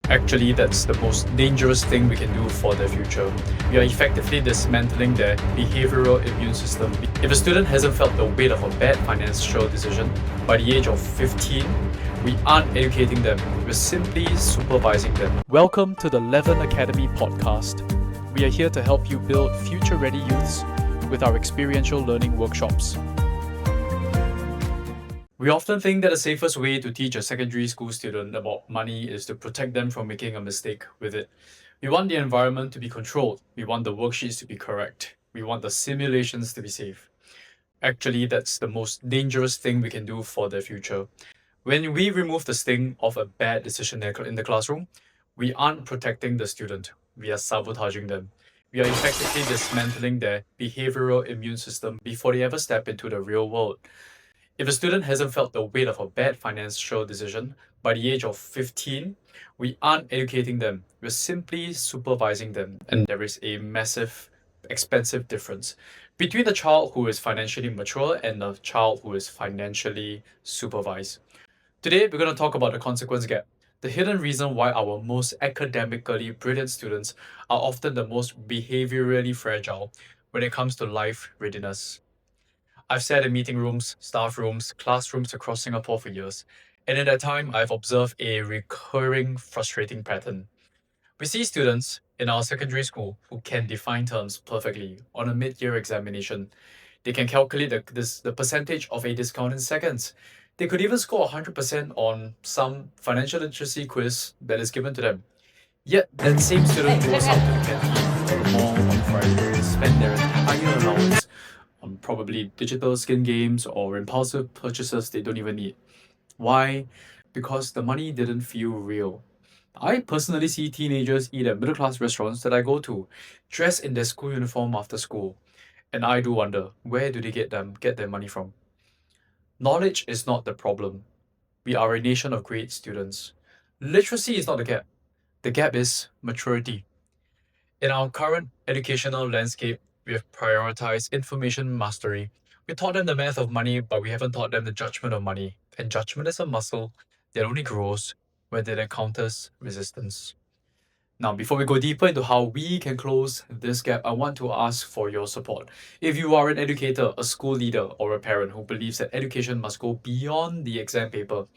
Actually, that's the most dangerous thing we can do for their future. We are effectively dismantling their behavioural immune system. If a student hasn't felt the weight of a bad financial decision by the age of 15, we aren't educating them, we're simply supervising them. Welcome to the Leaven Academy podcast. We are here to help you build future ready youths with our experiential learning workshops. We often think that the safest way to teach a secondary school student about money is to protect them from making a mistake with it. We want the environment to be controlled. We want the worksheets to be correct. We want the simulations to be safe. Actually, that's the most dangerous thing we can do for their future. When we remove the sting of a bad decision in the classroom, we aren't protecting the student. We are sabotaging them. We are effectively dismantling their behavioral immune system before they ever step into the real world. If a student hasn't felt the weight of a bad financial decision by the age of 15, we aren't educating them, we're simply supervising them. And there is a massive, expensive difference between the child who is financially mature and the child who is financially supervised. Today, we're going to talk about the consequence gap, the hidden reason why our most academically brilliant students are often the most behaviorally fragile when it comes to life readiness. I've sat in meeting rooms, staff rooms, classrooms across Singapore for years, and in that time, I've observed a recurring frustrating pattern. We see students in our secondary school who can define terms perfectly on a mid-year examination. They can calculate the percentage of a discount in seconds. They could even score 100% on some financial literacy quiz that is given to them. Yet, that same student goes out to the canteen or the mall on Friday, spend their entire allowance on probably digital skin games or impulsive purchases they don't even need. Why? Because the money didn't feel real. I personally see teenagers eat at middle class restaurants that I go to, dressed in their school uniform after school. And I do wonder, where do they get their money from? Knowledge is not the problem. We are a nation of great students. Literacy is not the gap. The gap is maturity. In our current educational landscape, we have prioritized information mastery. We taught them the math of money, but we haven't taught them the judgment of money. And judgment is a muscle that only grows when it encounters resistance. Now, before we go deeper into how we can close this gap, I want to ask for your support. If you are an educator, a school leader, or a parent who believes that education must go beyond the exam paper,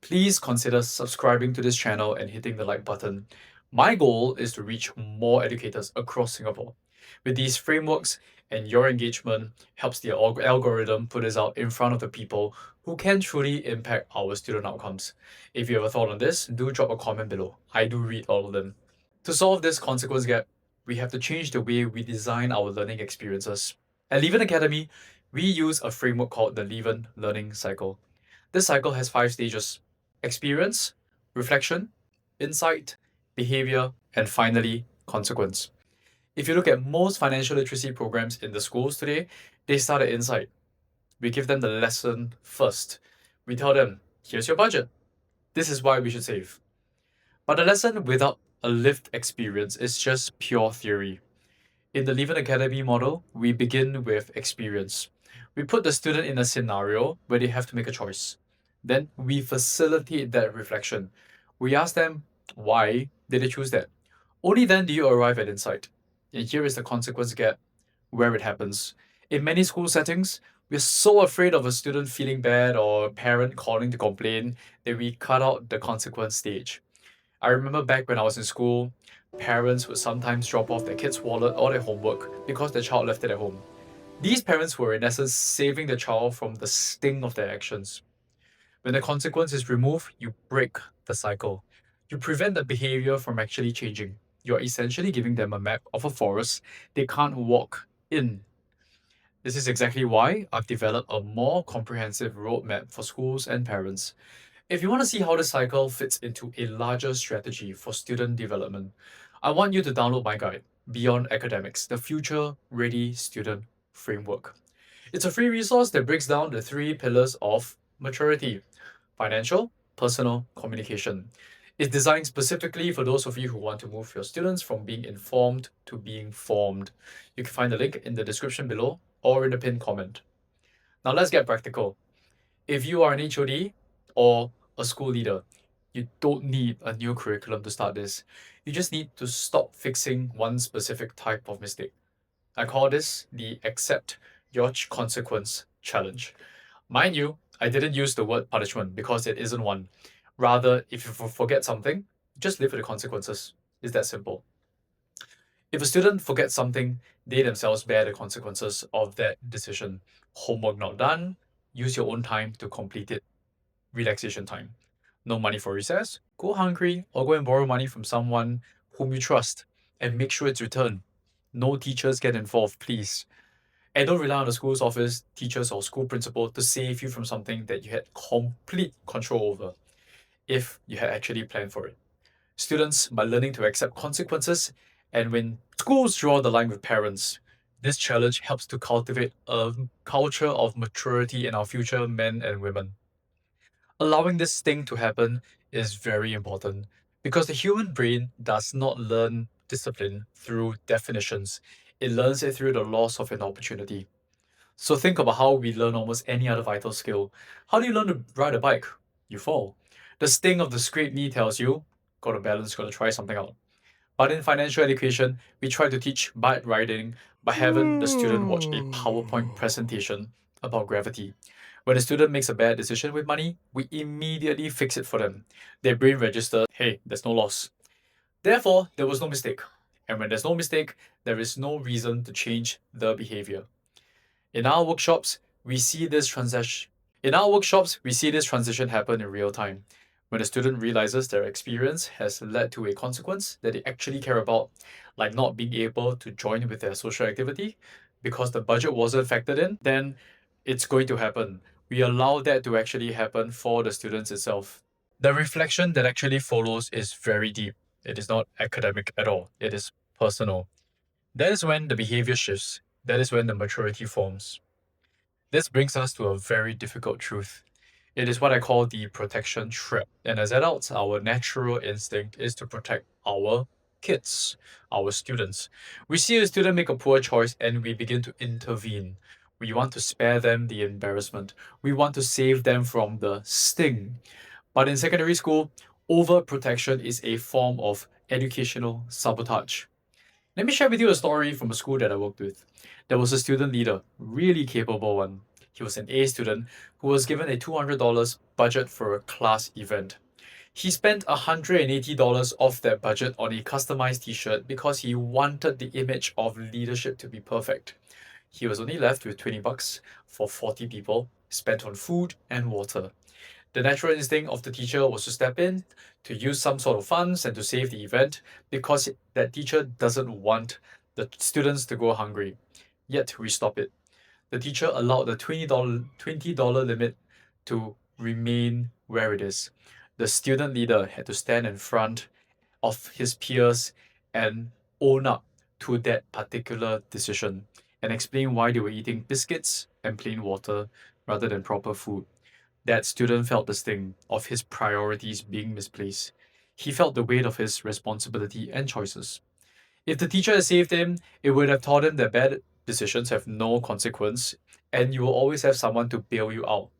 please consider subscribing to this channel and hitting the like button. My goal is to reach more educators across Singapore. With these frameworks and your engagement helps the algorithm put us out in front of the people who can truly impact our student outcomes. If you have a thought on this, do drop a comment below. I do read all of them. To solve this consequence gap, we have to change the way we design our learning experiences. At Leaven Academy, we use a framework called the Leaven Learning Cycle. This cycle has 5 stages: experience, reflection, insight, behavior, and finally, consequence. If you look at most financial literacy programs in the schools today, they start at insight. We give them the lesson first. We tell them, here's your budget. This is why we should save. But the lesson without a lived experience is just pure theory. In the Leaven Academy model, we begin with experience. We put the student in a scenario where they have to make a choice. Then we facilitate that reflection. We ask them, why did they choose that? Only then do you arrive at insight. And here is the consequence gap where it happens. In many school settings, we're so afraid of a student feeling bad or a parent calling to complain that we cut out the consequence stage. I remember back when I was in school, parents would sometimes drop off their kid's wallet or their homework because their child left it at home. These parents were, in essence, saving the child from the sting of their actions. When the consequence is removed, you break the cycle. You prevent the behavior from actually changing. You're essentially giving them a map of a forest they can't walk in. This is exactly why I've developed a more comprehensive roadmap for schools and parents. If you want to see how the cycle fits into a larger strategy for student development, I want you to download my guide, Beyond Academics, the Future Ready Student Framework. It's a free resource that breaks down the 3 pillars of maturity: financial, personal, communication. It's designed specifically for those of you who want to move your students from being informed to being formed. You can find the link in the description below or in the pinned comment. Now let's get practical. If you are an HOD or a school leader, You don't need a new curriculum to start this. You just need to stop fixing one specific type of mistake. I call this the accept your consequence challenge. Mind you, I didn't use the word punishment because it isn't one. Rather, if you forget something, just live with the consequences. It's that simple. If a student forgets something, they themselves bear the consequences of that decision. Homework not done, use your own time to complete it. Relaxation time. No money for recess, go hungry, or go and borrow money from someone whom you trust and make sure it's returned. No teachers get involved, please. And don't rely on the school's office, teachers, or school principal to save you from something that you had complete control over if you had actually planned for it. Students, by learning to accept consequences, and when schools draw the line with parents, this challenge helps to cultivate a culture of maturity in our future men and women. Allowing this thing to happen is very important because the human brain does not learn discipline through definitions, it learns it through the loss of an opportunity. So think about how we learn almost any other vital skill. How do you learn to ride a bike? You fall. The sting of the scraped knee tells you, gotta balance, gotta try something out. But in financial education, we try to teach bike riding by having the student watch a PowerPoint presentation about gravity. When a student makes a bad decision with money, we immediately fix it for them. Their brain registers, hey, there's no loss. Therefore, there was no mistake. And when there's no mistake, there is no reason to change the behavior. In our workshops, we see this transition. In our workshops, we see this transition happen in real time. When a student realizes their experience has led to a consequence that they actually care about, like not being able to join with their social activity because the budget wasn't factored in, then it's going to happen. We allow that to actually happen for the students itself. The reflection that actually follows is very deep. It is not academic at all, it is personal. That is when the behavior shifts. That is when the maturity forms. This brings us to a very difficult truth. It is what I call the protection trap. And as adults, our natural instinct is to protect our kids, our students. We see a student make a poor choice and we begin to intervene. We want to spare them the embarrassment. We want to save them from the sting. But in secondary school, overprotection is a form of educational sabotage. Let me share with you a story from a school that I worked with. There was a student leader, really capable one. He was an A student who was given a $200 budget for a class event. He spent $180 off that budget on a customized t-shirt because he wanted the image of leadership to be perfect. He was only left with 20 bucks for 40 people spent on food and water. The natural instinct of the teacher was to step in, to use some sort of funds and to save the event because that teacher doesn't want the students to go hungry. Yet we stop it. The teacher allowed the $20 limit to remain where it is. The student leader had to stand in front of his peers and own up to that particular decision and explain why they were eating biscuits and plain water rather than proper food. That student felt the sting of his priorities being misplaced. He felt the weight of his responsibility and choices. If the teacher had saved him, it would have taught him that bad decisions have no consequence and you will always have someone to bail you out.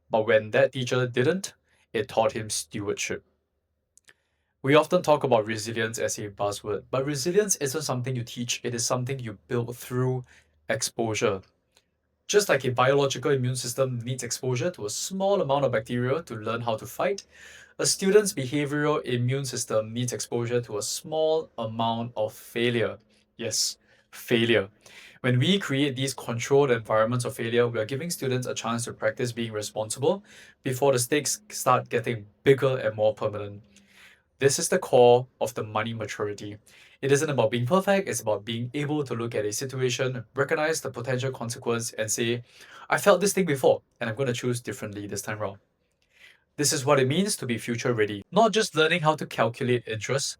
But when that teacher didn't, it taught him stewardship. We often talk about resilience as a buzzword, but resilience isn't something you teach, it is something you build through exposure. Just like a biological immune system needs exposure to a small amount of bacteria to learn how to fight, a student's behavioral immune system needs exposure to a small amount of failure. Yes, failure. When we create these controlled environments of failure, we are giving students a chance to practice being responsible before the stakes start getting bigger and more permanent. This is the core of the money maturity. It isn't about being perfect, it's about being able to look at a situation, recognize the potential consequence, and say, I felt this thing before, and I'm going to choose differently this time around. This is what it means to be future ready. Not just learning how to calculate interest,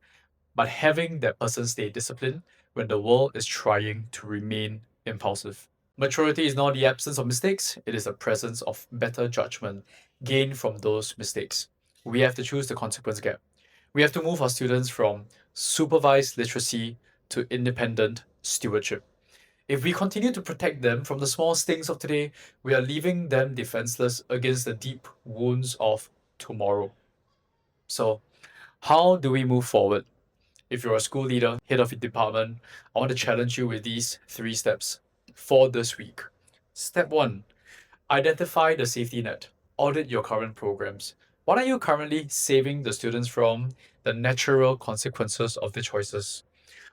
but having that person stay disciplined when the world is trying to remain impulsive. Maturity is not the absence of mistakes, it is the presence of better judgment gained from those mistakes. We have to choose the consequence gap. We have to move our students from supervised literacy to independent stewardship. If we continue to protect them from the small stings of today, we are leaving them defenseless against the deep wounds of tomorrow. So, how do we move forward? If you're a school leader, head of a department, I want to challenge you with these 3 steps for this week. Step 1, identify the safety net. Audit your current programs. What are you currently saving the students from? The natural consequences of the choices.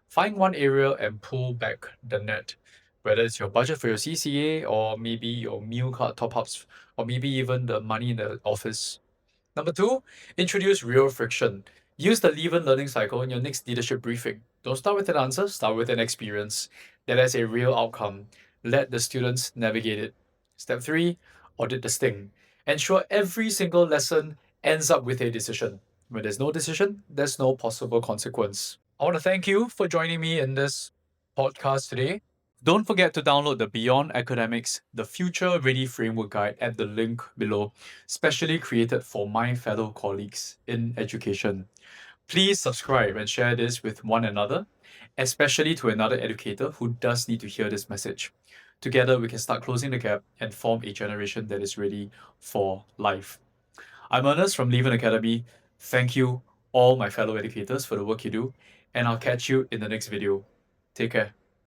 Find one area and pull back the net, whether it's your budget for your CCA or maybe your meal card top ups or maybe even the money in the office. Number 2, introduce real friction. Use the Leaven learning cycle in your next leadership briefing. Don't start with an answer, start with an experience that has a real outcome. Let the students navigate it. Step 3, audit the sting. Ensure every single lesson ends up with a decision. When there's no decision, there's no possible consequence. I want to thank you for joining me in this podcast today. Don't forget to download the Beyond Academics, the Future Ready Framework Guide at the link below, specially created for my fellow colleagues in education. Please subscribe and share this with one another, especially to another educator who does need to hear this message. Together, we can start closing the gap and form a generation that is ready for life. I'm Ernest from Leaven Academy. Thank you, all my fellow educators, for the work you do, and I'll catch you in the next video. Take care.